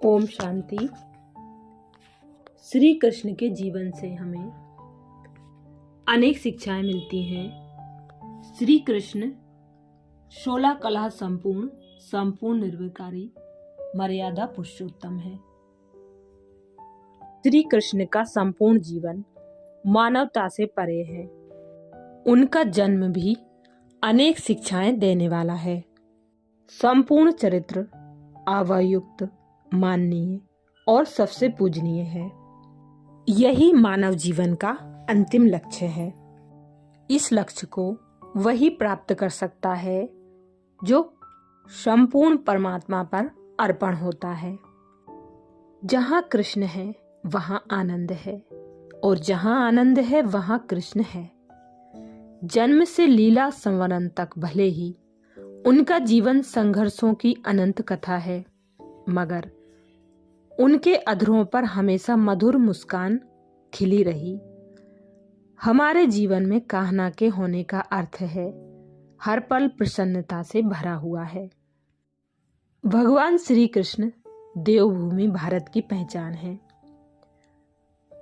ओम शांति। श्री कृष्ण के जीवन से हमें अनेक शिक्षाएं मिलती हैं। श्री कृष्ण 16 कला संपूर्ण निर्विकारी मर्यादा पुरुषोत्तम है। श्री कृष्ण का संपूर्ण जीवन मानवता से परे है। उनका जन्म भी अनेक शिक्षाएं देने वाला है। संपूर्ण चरित्र आवयुक्त, माननीय और सबसे पूजनीय है। यही मानव जीवन का अंतिम लक्ष्य है। इस लक्ष्य को वही प्राप्त कर सकता है जो संपूर्ण परमात्मा पर अर्पण होता है। जहाँ कृष्ण है वहाँ आनंद है, और जहाँ आनंद है वहाँ कृष्ण है। जन्म से लीला संवरण तक भले ही उनका जीवन संघर्षों की अनंत कथा है, मगर उनके अधरों पर हमेशा मधुर मुस्कान खिली रही। हमारे जीवन में कान्हा के होने का अर्थ है हर पल प्रसन्नता से भरा हुआ है। भगवान श्री कृष्ण देवभूमि भारत की पहचान है।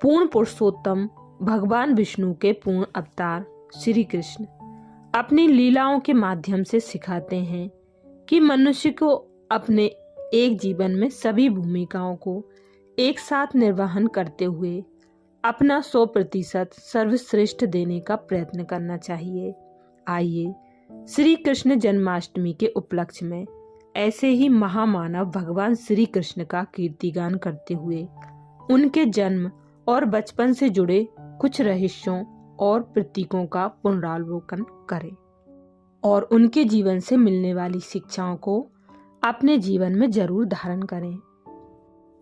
पूर्ण पुरुषोत्तम भगवान विष्णु के पूर्ण अवतार श्री कृष्ण अपनी लीलाओं के माध्यम से सिखाते हैं कि मनुष्य को अपने एक जीवन में सभी भूमिकाओं को एक साथ निर्वहन करते हुए अपना 100% सर्वश्रेष्ठ देने का प्रयत्न करना चाहिए। आइए श्री कृष्ण जन्माष्टमी के उपलक्ष्य में ऐसे ही महामानव भगवान श्री कृष्ण का कीर्तिगान करते हुए उनके जन्म और बचपन से जुड़े कुछ रहस्यों और प्रतीकों का पुनरावलोकन करें और उनके जीवन से मिलने वाली शिक्षाओं को अपने जीवन में जरूर धारण करें।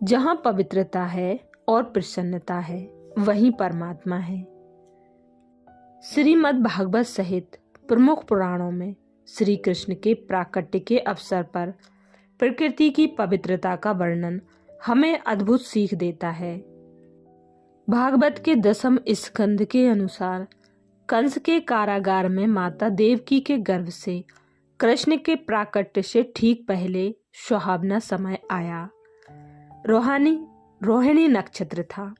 जहाँ पवित्रता है और प्रसन्नता है वहीं परमात्मा है। श्रीमद् भागवत सहित प्रमुख पुराणों में श्री कृष्ण के प्राकट्य के अवसर पर प्रकृति की पवित्रता का वर्णन हमें अद्भुत सीख देता है। भागवत के 10वें स्कंद के अनुसार कंस के कारागार में माता देवकी के गर्भ से कृष्ण के प्राकट्य से ठीक पहले सुहावना समय आया। रोहिणी नक्षत्र था।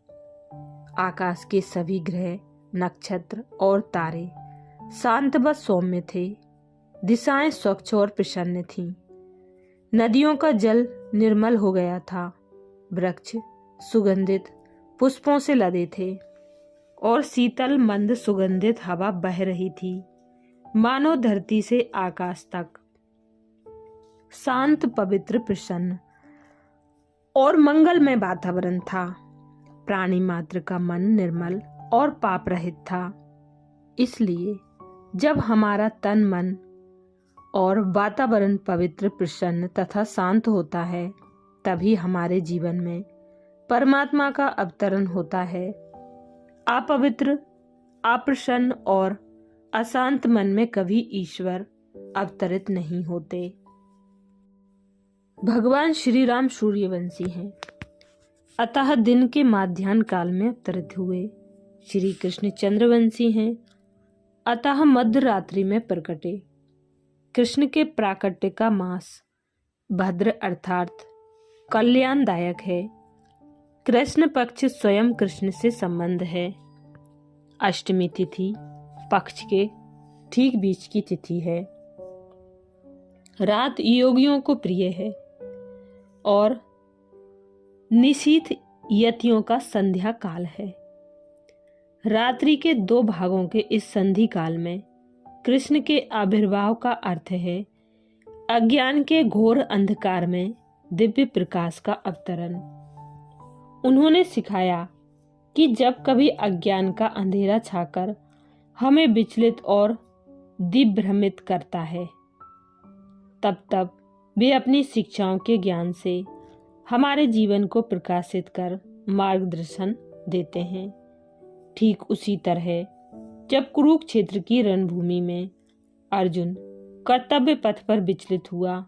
आकाश के सभी ग्रह, नक्षत्र और तारे शांत व सौम्य थे। दिशाएं स्वच्छ और प्रसन्न थीं। नदियों का जल निर्मल हो गया था। वृक्ष सुगंधित पुष्पों से लदे थे और शीतल मंद सुगंधित हवा बह रही थी। मानो धरती से आकाश तक शांत, पवित्र, प्रसन्न और मंगलमय वातावरण था। प्राणी मात्र का मन निर्मल और पाप रहित था। इसलिए जब हमारा तन, मन और वातावरण पवित्र, प्रसन्न तथा शांत होता है, तभी हमारे जीवन में परमात्मा का अवतरण होता है। अपवित्र, अप्रसन्न और अशांत मन में कभी ईश्वर अवतरित नहीं होते। भगवान श्री राम सूर्यवंशी हैं, अतः दिन के माध्याह्न काल में अवतरित हुए। श्री कृष्ण चंद्रवंशी हैं, अतः मध्य रात्रि में प्रकटे। कृष्ण के प्राकट्य का मास भद्र अर्थात कल्याणदायक है। कृष्ण पक्ष स्वयं कृष्ण से संबंध है। अष्टमी तिथि पक्ष के ठीक बीच की तिथि है। रात योगियों को प्रिय है और निशीथ यतियों का संध्या काल है। रात्रि के 2 भागों के इस संधि काल में कृष्ण के आविर्भाव का अर्थ है अज्ञान के घोर अंधकार में दिव्य प्रकाश का अवतरण। उन्होंने सिखाया कि जब कभी अज्ञान का अंधेरा छाकर हमें विचलित और दिग्भ्रमित करता है, तब वे अपनी शिक्षाओं के ज्ञान से हमारे जीवन को प्रकाशित कर मार्गदर्शन देते हैं। ठीक उसी तरह जब कुरुक्षेत्र की रणभूमि में अर्जुन कर्तव्य पथ पर विचलित हुआ,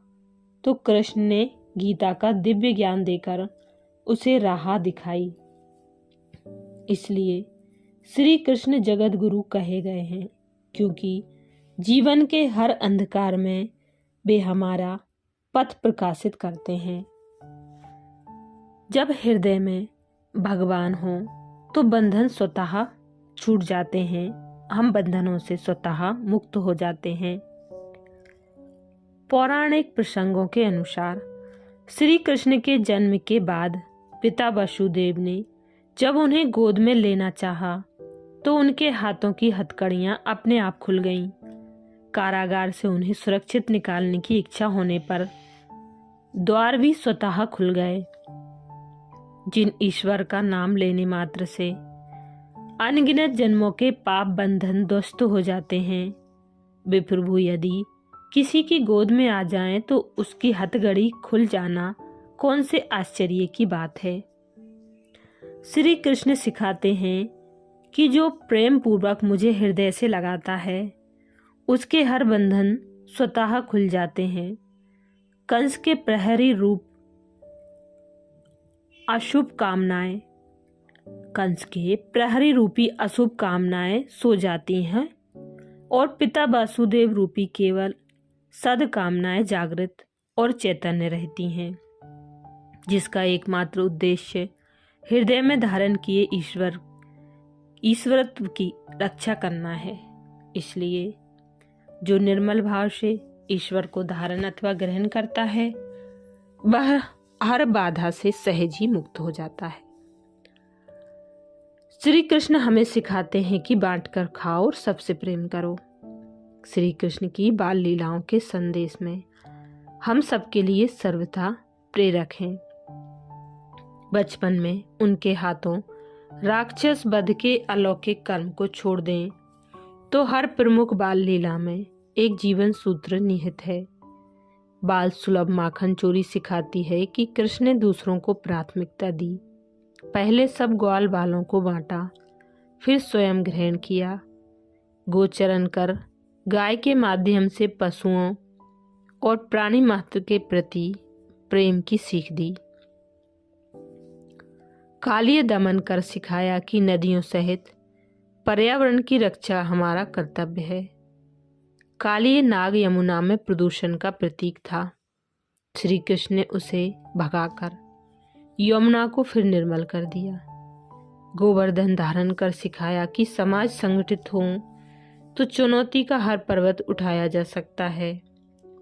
तो कृष्ण ने गीता का दिव्य ज्ञान देकर उसे राह दिखाई। इसलिए श्री कृष्ण जगत गुरु कहे गए हैं, क्योंकि जीवन के हर अंधकार में वे हमारा पथ प्रकाशित करते हैं। जब हृदय में भगवान हो तो बंधन स्वतः छूट जाते हैं, हम बंधनों से स्वतः मुक्त हो जाते हैं। पौराणिक प्रसंगों के अनुसार श्री कृष्ण के जन्म के बाद पिता वसुदेव ने जब उन्हें गोद में लेना चाहा तो उनके हाथों की हथकड़ियां अपने आप खुल गईं। कारागार से उन्हें सुरक्षित निकालने की इच्छा होने पर द्वार भी स्वतः खुल गए। जिन ईश्वर का नाम लेने मात्र से अनगिनत जन्मों के पाप बंधन ध्वस्त हो जाते हैं, वे प्रभु यदि किसी की गोद में आ जाएं तो उसकी हथकड़ी खुल जाना कौन से आश्चर्य की बात है। श्री कृष्ण सिखाते हैं कि जो प्रेम पूर्वक मुझे हृदय से लगाता है उसके हर बंधन स्वतः खुल जाते हैं। कंस के प्रहरी रूप अशुभ कामनाएं, कंस के प्रहरी रूपी अशुभ कामनाएं सो जाती हैं और पिता वासुदेव रूपी केवल सद्कामनाएं जागृत और चैतन्य रहती हैं, जिसका एकमात्र उद्देश्य हृदय में धारण किए ईश्वरत्व की रक्षा करना है। इसलिए जो निर्मल भाव से ईश्वर को धारण अथवा ग्रहण करता है वह हर बाधा से सहज ही मुक्त हो जाता है। श्री कृष्ण हमें सिखाते हैं कि बांटकर खाओ और सबसे प्रेम करो। श्री कृष्ण की बाल लीलाओं के संदेश में हम सबके लिए सर्वथा प्रेरक हैं। बचपन में उनके हाथों राक्षस वध के अलौकिक कर्म को छोड़ दें तो हर प्रमुख बाल लीला में एक जीवन सूत्र निहित है। बाल सुलभ माखन चोरी सिखाती है कि कृष्ण ने दूसरों को प्राथमिकता दी। पहले सब ग्वाल बालों को बांटा, फिर स्वयं ग्रहण किया। गोचरण कर गाय के माध्यम से पशुओं और प्राणी मात्र के प्रति प्रेम की सीख दी। कालिय दमन कर सिखाया कि नदियों सहित पर्यावरण की रक्षा हमारा कर्तव्य है। कालिय नाग यमुना में प्रदूषण का प्रतीक था। श्री कृष्ण ने उसे भगाकर यमुना को फिर निर्मल कर दिया। गोवर्धन धारण कर सिखाया कि समाज संगठित हो तो चुनौती का हर पर्वत उठाया जा सकता है।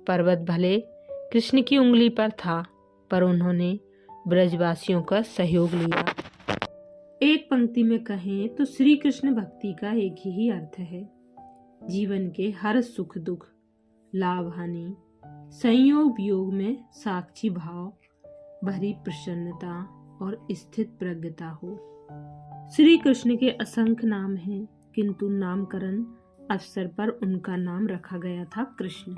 पर्वत भले कृष्ण की उंगली पर था, पर उन्होंने ब्रजवासियों का सहयोग लिया। एक पंक्ति में कहें तो श्री कृष्ण भक्ति का एक ही अर्थ है, जीवन के हर सुख दुख, लाभ हानि, संयोग वियोग में साक्षी भाव भरी प्रसन्नता और स्थित प्रज्ञता हो। श्री कृष्ण के असंख्य नाम हैं, किंतु नामकरण अवसर पर उनका नाम रखा गया था कृष्ण।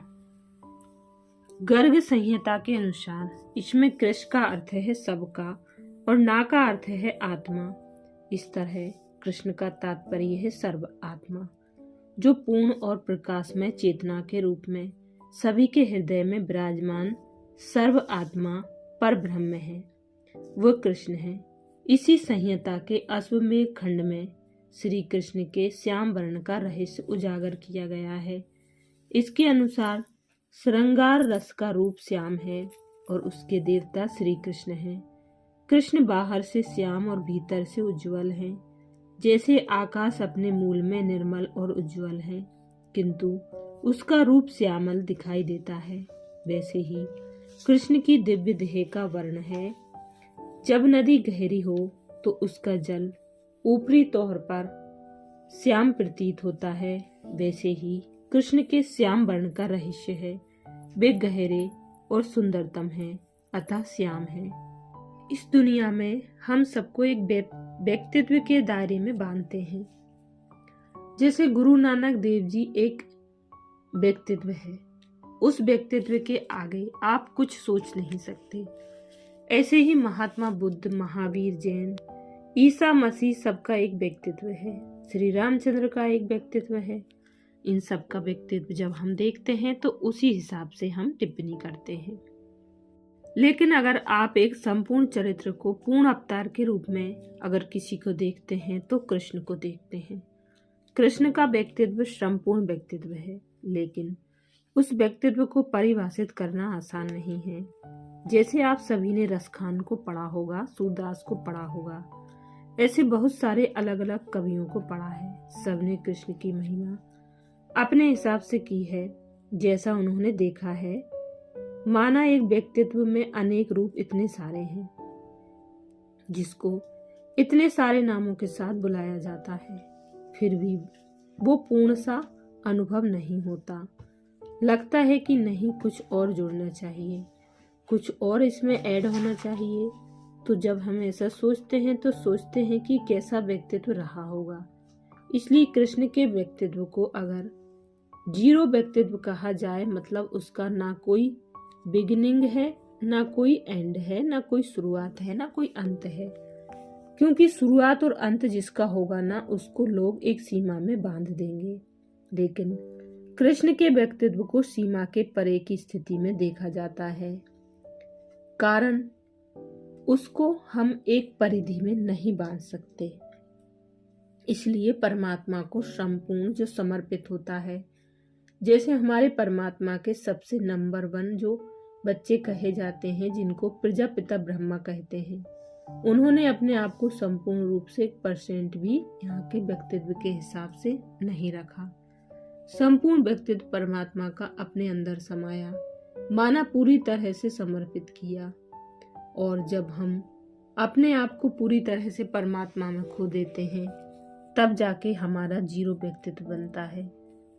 गर्ग संहिता के अनुसार इसमें कृष्ण का अर्थ है सबका और ना का अर्थ है आत्मा। इस तरह कृष्ण का तात्पर्य है सर्व आत्मा, जो पूर्ण और प्रकाशमय चेतना के रूप में सभी के हृदय में विराजमान सर्व आत्मा पर ब्रह्म है, वह कृष्ण है। इसी संहिता के अश्वमेध खंड में श्री कृष्ण के श्याम वर्ण का रहस्य उजागर किया गया है। इसके अनुसार श्रृंगार रस का रूप श्याम है और उसके देवता श्री कृष्ण हैं। कृष्ण बाहर से श्याम और भीतर से उज्जवल हैं। जैसे आकाश अपने मूल में निर्मल और उज्जवल है, किंतु उसका रूप श्यामल दिखाई देता है, वैसे ही कृष्ण की दिव्य देह का वर्ण है। जब नदी गहरी हो तो उसका जल ऊपरी तौर पर श्याम प्रतीत होता है, वैसे ही कृष्ण के श्याम वर्ण का रहस्य है। वे गहरे और सुंदरतम हैं, अतः श्याम हैं। इस दुनिया में हम सबको एक व्यक्तित्व के दायरे में बांधते हैं। जैसे गुरु नानक देव जी एक व्यक्तित्व है, उस व्यक्तित्व के आगे आप कुछ सोच नहीं सकते। ऐसे ही महात्मा बुद्ध, महावीर, जैन, ईसा मसीह सबका एक व्यक्तित्व है। श्री रामचंद्र का एक व्यक्तित्व है। इन सब का व्यक्तित्व जब हम देखते हैं तो उसी हिसाब से हम टिप्पणी करते हैं। लेकिन अगर आप एक संपूर्ण चरित्र को पूर्ण अवतार के रूप में अगर किसी को देखते हैं तो कृष्ण को देखते हैं। कृष्ण का व्यक्तित्व संपूर्ण व्यक्तित्व है, लेकिन उस व्यक्तित्व को परिभाषित करना आसान नहीं है। जैसे आप सभी ने रसखान को पढ़ा होगा, सूरदास को पढ़ा होगा, ऐसे बहुत सारे अलग अलग कवियों को पढ़ा है। सबने कृष्ण की महिमा अपने हिसाब से की है, जैसा उन्होंने देखा है। माना एक व्यक्तित्व में अनेक रूप इतने सारे हैं, जिसको इतने सारे नामों के साथ बुलाया जाता है, फिर भी वो पूर्ण सा अनुभव नहीं होता। लगता है कि नहीं, कुछ और जुड़ना चाहिए, कुछ और इसमें ऐड होना चाहिए। तो जब हम ऐसा सोचते हैं तो सोचते हैं कि कैसा व्यक्तित्व रहा होगा। इसलिए कृष्ण के व्यक्तित्व को अगर जीरो व्यक्तित्व कहा जाए, मतलब उसका ना कोई बिगिनिंग है, ना कोई एंड है, ना कोई शुरुआत है, ना कोई अंत है। क्योंकि शुरुआत और अंत जिसका होगा ना, उसको लोग एक सीमा में बांध देंगे। लेकिन कृष्ण के व्यक्तित्व को सीमा के परे की स्थिति में देखा जाता है, कारण उसको हम एक परिधि में नहीं बांध सकते। इसलिए परमात्मा को संपूर्ण जो समर्पित होता है, जैसे हमारे परमात्मा के सबसे नंबर 1 जो बच्चे कहे जाते हैं, जिनको प्रजापिता ब्रह्मा कहते हैं, उन्होंने अपने आप को संपूर्ण रूप से 1% भी यहाँ के व्यक्तित्व के हिसाब से नहीं रखा। संपूर्ण व्यक्तित्व परमात्मा का अपने अंदर समाया, माना पूरी तरह से समर्पित किया। और जब हम अपने आप को पूरी तरह से परमात्मा में खो देते हैं, तब जाके हमारा जीरो व्यक्तित्व बनता है।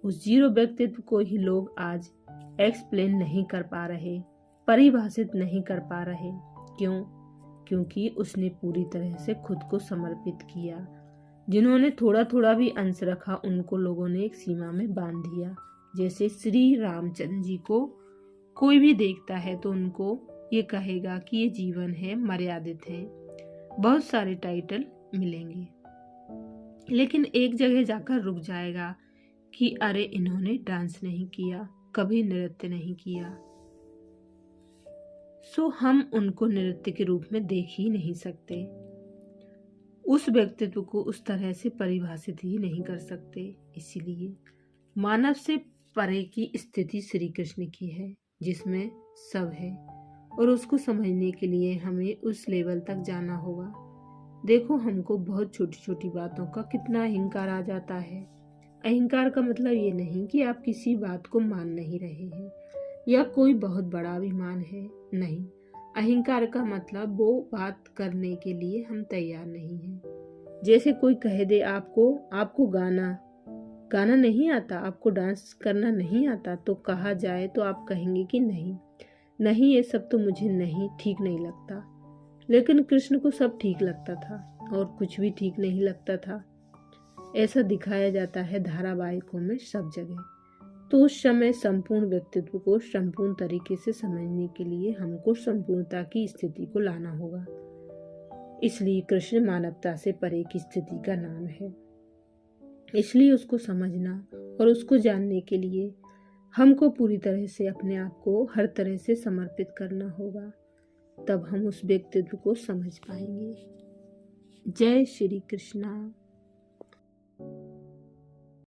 उस जीरो व्यक्तित्व को ही लोग आज एक्सप्लेन नहीं कर पा रहे, परिभाषित नहीं कर पा रहे। क्यों? क्योंकि उसने पूरी तरह से खुद को समर्पित किया। जिन्होंने थोड़ा थोड़ा भी अंश रखा, उनको लोगों ने एक सीमा में बांध दिया। जैसे श्री रामचंद्र जी को कोई भी देखता है तो उनको ये कहेगा कि ये जीवन है, मर्यादित है, बहुत सारे टाइटल मिलेंगे, लेकिन एक जगह जाकर रुक जाएगा कि अरे इन्होंने डांस नहीं किया, कभी नृत्य नहीं किया। सो हम उनको नृत्य के रूप में देख ही नहीं सकते, उस व्यक्तित्व को उस तरह से परिभाषित ही नहीं कर सकते। इसीलिए मानव से परे की स्थिति श्री कृष्ण की है, जिसमें सब है, और उसको समझने के लिए हमें उस लेवल तक जाना होगा। देखो, हमको बहुत छोटी छोटी बातों का कितना अहंकार आ जाता है। अहंकार का मतलब ये नहीं कि आप किसी बात को मान नहीं रहे हैं या कोई बहुत बड़ा अभिमान है, नहीं। अहंकार का मतलब वो बात करने के लिए हम तैयार नहीं हैं। जैसे कोई कह दे आपको गाना नहीं आता, आपको डांस करना नहीं आता, तो कहा जाए तो आप कहेंगे कि नहीं, ये सब तो मुझे नहीं ठीक नहीं लगता। लेकिन कृष्ण को सब ठीक लगता था और कुछ भी ठीक नहीं लगता था। ऐसा दिखाया जाता है धारावाहिकों में सब जगह। तो उस समय संपूर्ण व्यक्तित्व को संपूर्ण तरीके से समझने के लिए हमको संपूर्णता की स्थिति को लाना होगा। इसलिए कृष्ण मानवता से परे की स्थिति का नाम है। इसलिए उसको समझना और उसको जानने के लिए हमको पूरी तरह से अपने आप को हर तरह से समर्पित करना होगा, तब हम उस व्यक्तित्व को समझ पाएंगे। जय श्री कृष्णा।